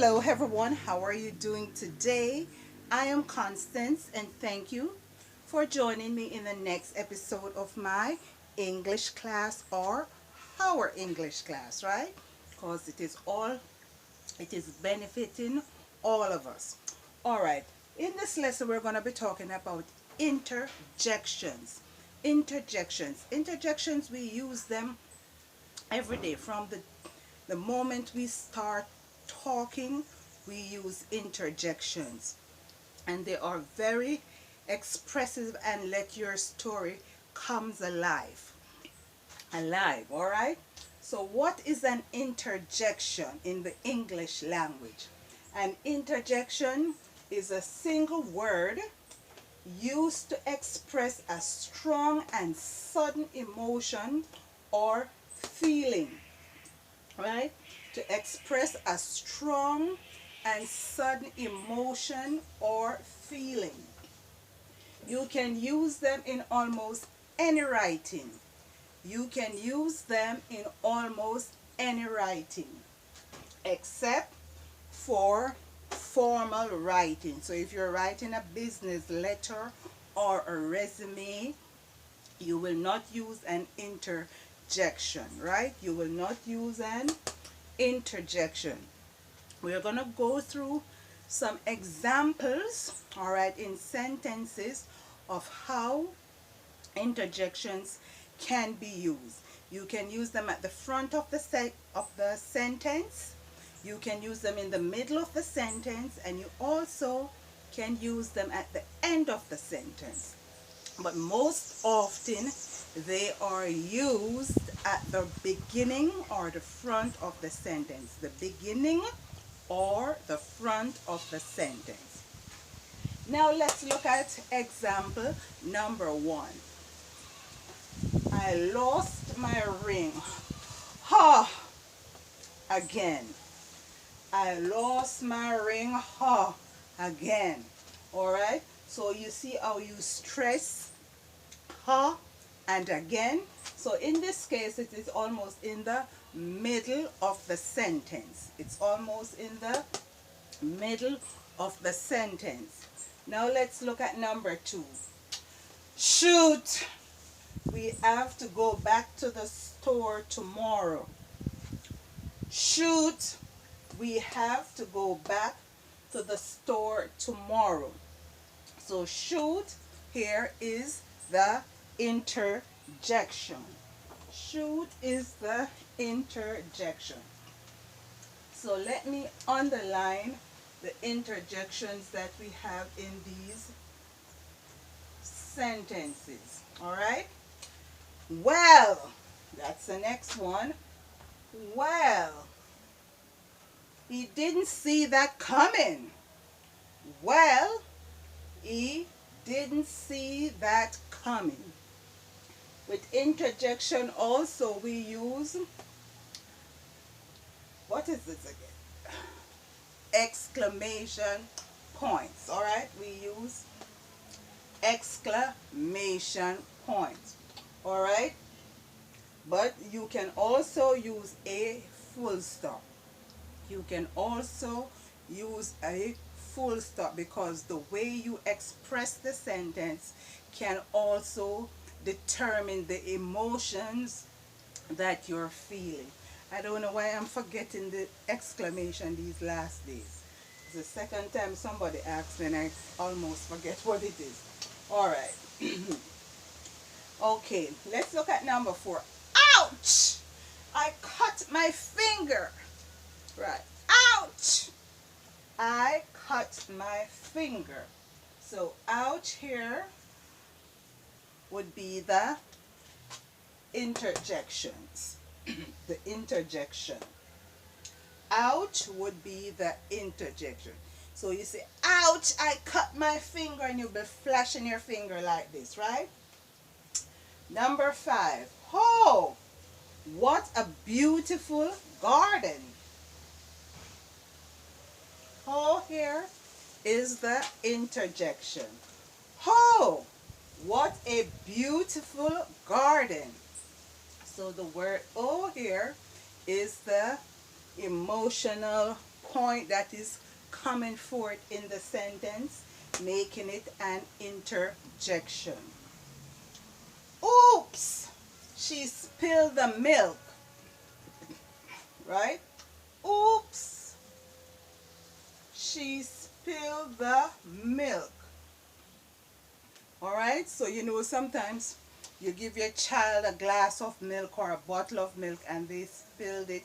Hello everyone, how are you doing today? I am Constance and thank you for joining me in the next episode of my English class or our English class, right? Because it is benefiting all of us. All right, in this lesson we're going to be talking about interjections. Interjections, we use them every day from the moment we start talking. We use interjections, and they are very expressive and let your story comes alive. All right, so what is an interjection in the English language? An interjection is a single word used to express a strong and sudden emotion or feeling, right? To express a strong and sudden emotion or feeling. You can use them in almost any writing. You can use them in almost any writing, except for formal writing. So if you're writing a business letter or a resume, you will not use an interjection, right? You will not use an interjection. We're going to go through some examples, all right, in sentences of how interjections can be used. You can use them at the front of the sentence. You can use them in the middle of the sentence, and you also can use them at the end of the sentence. But most often they are used at the beginning or the front of the sentence. The beginning or the front of the sentence. Now let's look at example number 1. I lost my ring. Ha! Again. I lost my ring. Ha! Again. Alright? So you see how you stress ha and again. So in this case it is almost in the middle of the sentence. It's almost in the middle of the sentence. Now let's look at number 2. Shoot! We have to go back to the store tomorrow. Shoot! We have to go back to the store tomorrow. So shoot here is the interjection. Shoot is the interjection. So let me underline the interjections that we have in these sentences. All right? Well, that's the next one. Well, he didn't see that coming. Well, he didn't see that coming. With interjection also we use, what is this again? Exclamation points. All right, we use exclamation points. All right, but you can also use a full stop. You can also use a full stop because the way you express the sentence can also determine the emotions that you're feeling. I don't know why I'm forgetting the exclamation these last days. It's the second time somebody asked me and I almost forget what it is. All right. Okay, let's look at number 4. Ouch! I cut my finger. Right. Ouch! I cut my finger. So ouch here would be the interjections. The interjection. Ouch would be the interjection. So you say, ouch, I cut my finger, and you'll be flashing your finger like this, right? Number 5. Oh, what a beautiful garden. Oh, here is the interjection. Oh, what a beautiful garden. So the word oh here is the emotional point that is coming forth in the sentence, making it an interjection. Oops, she spilled the milk, right? Oops, she spilled the milk. All right, so you know sometimes you give your child a glass of milk or a bottle of milk and they spilled it,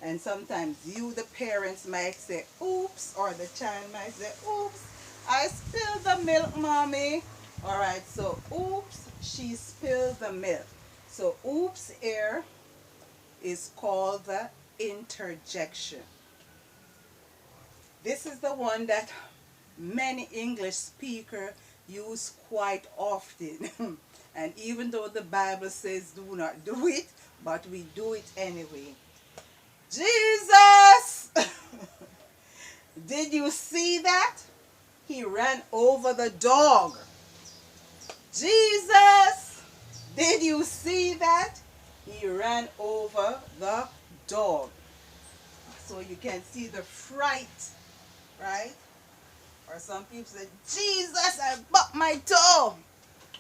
and sometimes you, the parents, might say oops, or the child might say oops, I spilled the milk, mommy. All right, so oops, she spilled the milk. So oops here is called the interjection. This is the one that many English speakers use quite often. And even though the Bible says do not do it, but we do it anyway. Jesus! Did you see that? He ran over the dog. Jesus! Did you see that? He ran over the dog. So you can see the fright, right? Or some people say, Jesus, I bumped my toe.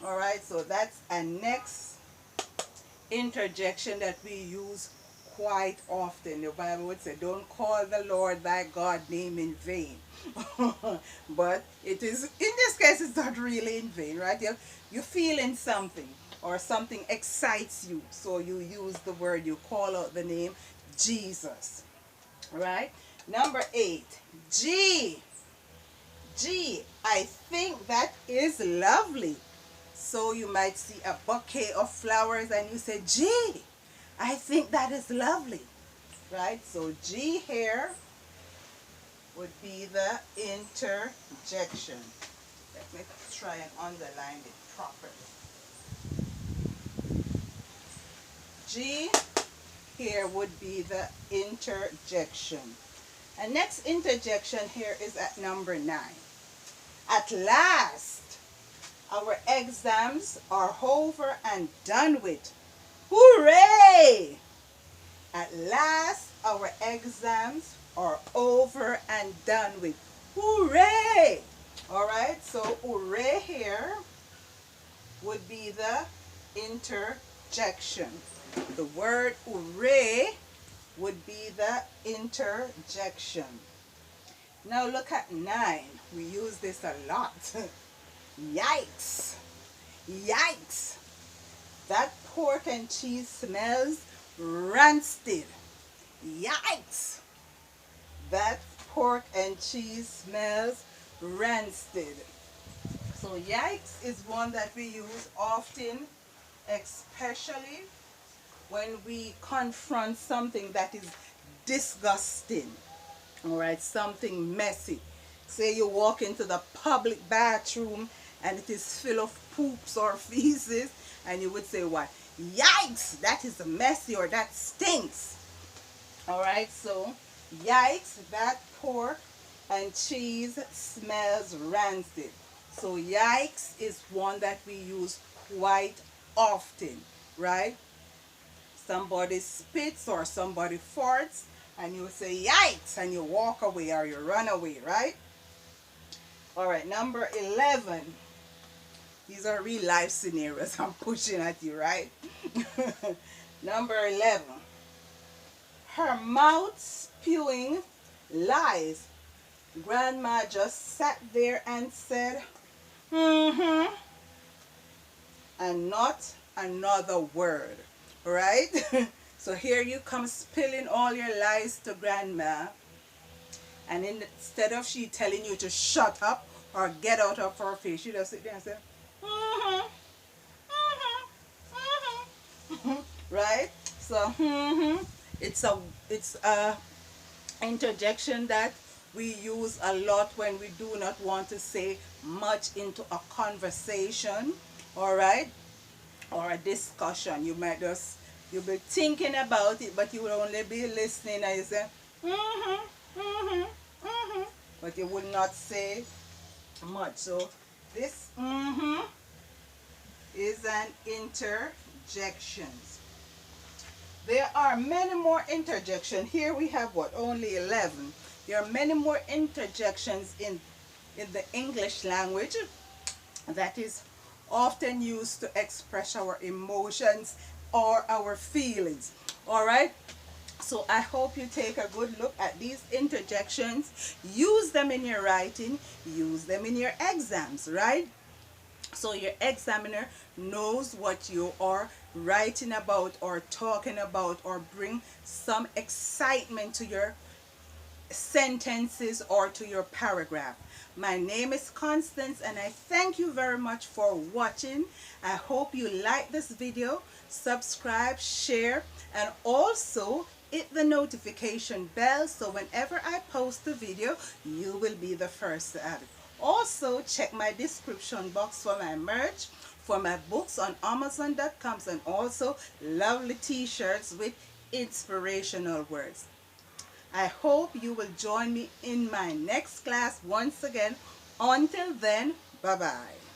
All right, so that's a next interjection that we use quite often. The Bible would say, don't call the Lord thy God name in vain. But it is, in this case, it's not really in vain, right? You're feeling something or something excites you. So you use the word, you call out the name Jesus. Right? Number 8, G. G, I think that is lovely. So you might see a bouquet of flowers and you say, G, I think that is lovely. Right? So G here would be the interjection. Let me try and underline it properly. G here would be the interjection. And next interjection here is at number 9. At last, our exams are over and done with. Hooray! At last, our exams are over and done with. Hooray! All right, so hooray here would be the interjection. The word hooray would be the interjection. Now look at 9. We use this a lot. Yikes. Yikes. That pork and cheese smells rancid. Yikes. That pork and cheese smells rancid. So yikes is one that we use often, especially when we confront something that is disgusting. All right, something messy. Say you walk into the public bathroom and it is full of poops or feces, and you would say what? Yikes, that is messy, or that stinks. All right, so yikes, that pork and cheese smells rancid. So yikes is one that we use quite often, right? Somebody spits or somebody farts and you say yikes and you walk away or you run away, right? All right, number 11. These are real life scenarios I'm pushing at you, right? Number 11. Her mouth spewing lies. Grandma just sat there and said, mm-hmm, and not another word, right? So here you come spilling all your lies to grandma, and instead of she telling you to shut up or get out of her face, she just sit there and say, mm-hmm, mm-hmm, mm-hmm, right? So mm-hmm, it's a interjection that we use a lot when we do not want to say much into a conversation, all right, or a discussion. You might just, you'll be thinking about it, but you will only be listening and you say, mm-hmm, mm-hmm, mm-hmm, but you will not say much. So this mm-hmm is an interjection. There are many more interjections. Here we have what? Only 11. There are many more interjections in the English language that is often used to express our emotions or our feelings. All right? So I hope you take a good look at these interjections. Use them in your writing. Use them in your exams, right? So your examiner knows what you are writing about or talking about, or bring some excitement to your sentences or to your paragraph. My name is Constance, and I thank you very much for watching. I hope you like this video. Subscribe, share, and also hit the notification bell so whenever I post a video, you will be the first to have it. Also, check my description box for my merch, for my books on Amazon.com, and also lovely t-shirts with inspirational words. I hope you will join me in my next class once again. Until then, bye-bye.